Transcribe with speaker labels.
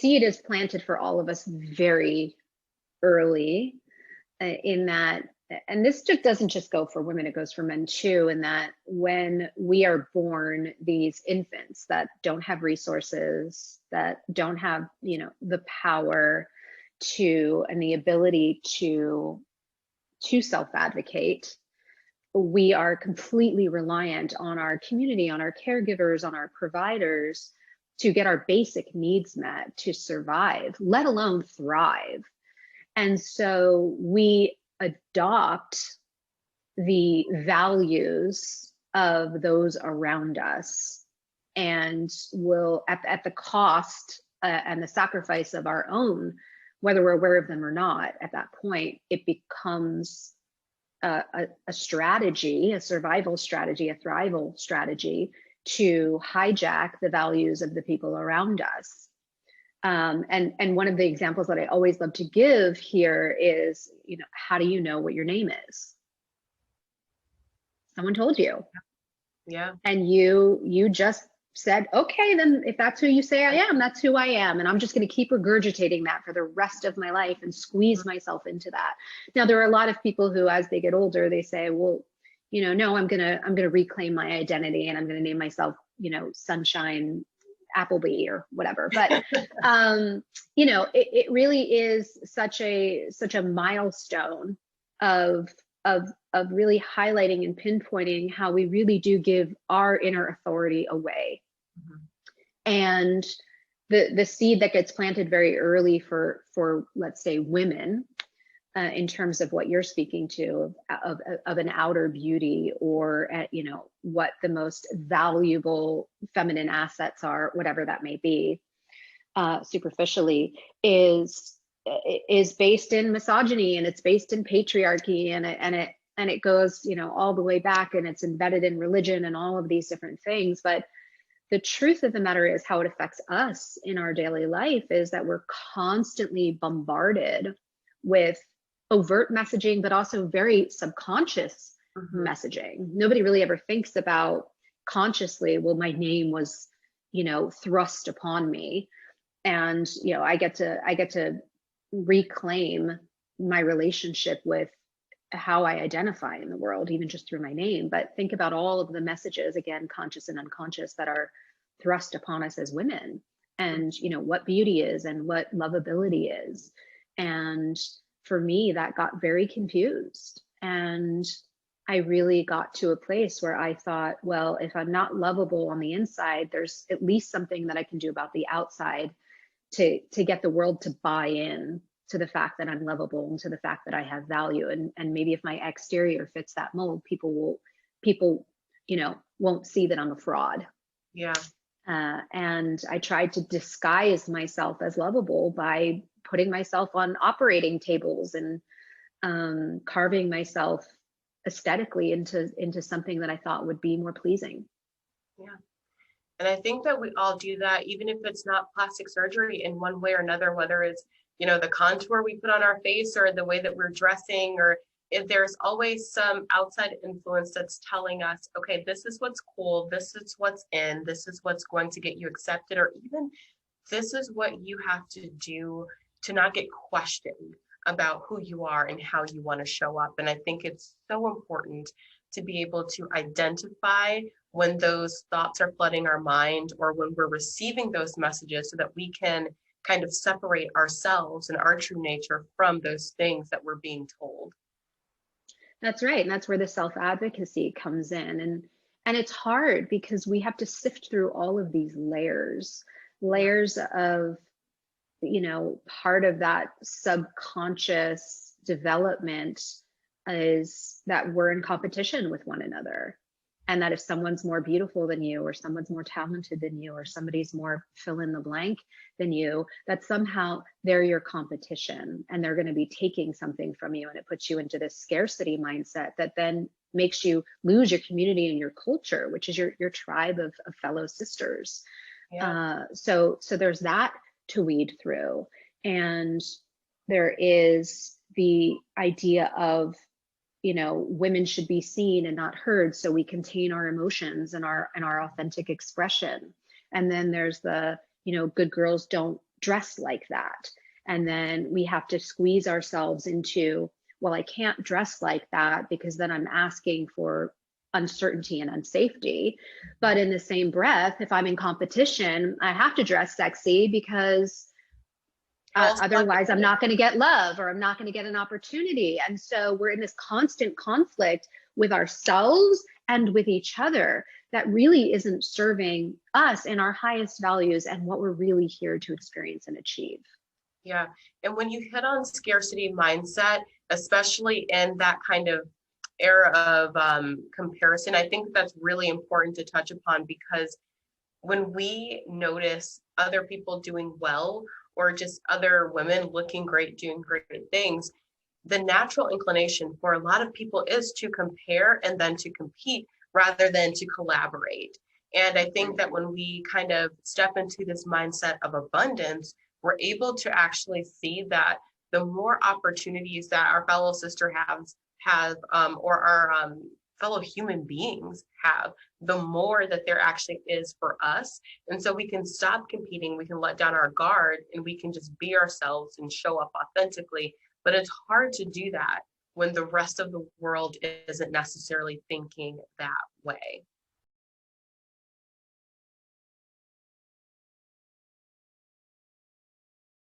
Speaker 1: seed is planted for all of us very early, in that, and this just doesn't just go for women, it goes for men too, in that when we are born, these infants that don't have resources, that don't have, the power to, and the ability to self-advocate, we are completely reliant on our community, on our caregivers, on our providers to get our basic needs met to survive, let alone thrive. And so we adopt the values of those around us, and will, at the cost and the sacrifice of our own, whether we're aware of them or not, at that point, it becomes a strategy, a survival strategy, a thrival strategy to hijack the values of the people around us. And one of the examples that I always love to give here is, how do you know what your name is? Someone told you.
Speaker 2: Yeah.
Speaker 1: And you just said, okay, then if that's who you say I am, that's who I am. And I'm just going to keep regurgitating that for the rest of my life and squeeze myself into that. Now, there are a lot of people who, as they get older, they say, well, no, I'm going to reclaim my identity, and I'm going to name myself, Sunshine Appleby or whatever. But, it really is such a milestone of really highlighting and pinpointing how we really do give our inner authority away. And the seed that gets planted very early for let's say women, in terms of what you're speaking to, of an outer beauty, or what the most valuable feminine assets are, whatever that may be, superficially, is based in misogyny, and it's based in patriarchy, and it goes, all the way back, and it's embedded in religion and all of these different things. But the truth of the matter is, how it affects us in our daily life is that we're constantly bombarded with overt messaging, but also very subconscious messaging. Nobody really ever thinks about consciously, well, my name was, thrust upon me, and I get to reclaim my relationship with how I identify in the world, even just through my name. But think about all of the messages, again, conscious and unconscious, that are thrust upon us as women, and what beauty is and what lovability is. And for me, that got very confused, and I really got to a place where I thought, well, if I'm not lovable on the inside, there's at least something that I can do about the outside to get the world to buy in to the fact that I'm lovable, and to the fact that I have value. And maybe if my exterior fits that mold, people won't see that I'm a fraud.
Speaker 2: Yeah.
Speaker 1: And I tried to disguise myself as lovable by putting myself on operating tables and carving myself aesthetically into something that I thought would be more pleasing.
Speaker 2: Yeah. And I think that we all do that, even if it's not plastic surgery in one way or another, whether it's, the contour we put on our face, or the way that we're dressing, or if there's always some outside influence that's telling us, okay, this is what's cool, this is what's in, this is what's going to get you accepted, or even this is what you have to do to not get questioned about who you are and how you want to show up. And I think it's so important to be able to identify when those thoughts are flooding our mind, or when we're receiving those messages, so that we can kind of separate ourselves and our true nature from those things that we're being told.
Speaker 1: That's right. And that's where the self-advocacy comes in. And it's hard, because we have to sift through all of these layers of, part of that subconscious development is that we're in competition with one another. And that if someone's more beautiful than you, or someone's more talented than you, or somebody's more fill in the blank than you, that somehow they're your competition, and they're going to be taking something from you. And it puts you into this scarcity mindset that then makes you lose your community and your culture, which is your tribe of fellow sisters. Yeah. So there's that to weed through. And there is the idea of, women should be seen and not heard, so we contain our emotions and our authentic expression. And then there's the, good girls don't dress like that. And then we have to squeeze ourselves into, well, I can't dress like that because then I'm asking for uncertainty and unsafety. But in the same breath, if I'm in competition, I have to dress sexy because otherwise I'm not going to get love, or I'm not going to get an opportunity. And so we're in this constant conflict with ourselves and with each other that really isn't serving us in our highest values and what we're really here to experience and achieve.
Speaker 2: Yeah. And when you hit on scarcity mindset, especially in that kind of era of comparison, I think that's really important to touch upon, because when we notice other people doing well, or just other women looking great, doing great things, the natural inclination for a lot of people is to compare and then to compete rather than to collaborate. And I think that when we kind of step into this mindset of abundance, we're able to actually see that the more opportunities that our fellow sister have or our fellow human beings have, the more that there actually is for us. And so we can stop competing, we can let down our guard, and we can just be ourselves and show up authentically. But it's hard to do that when the rest of the world isn't necessarily thinking that way.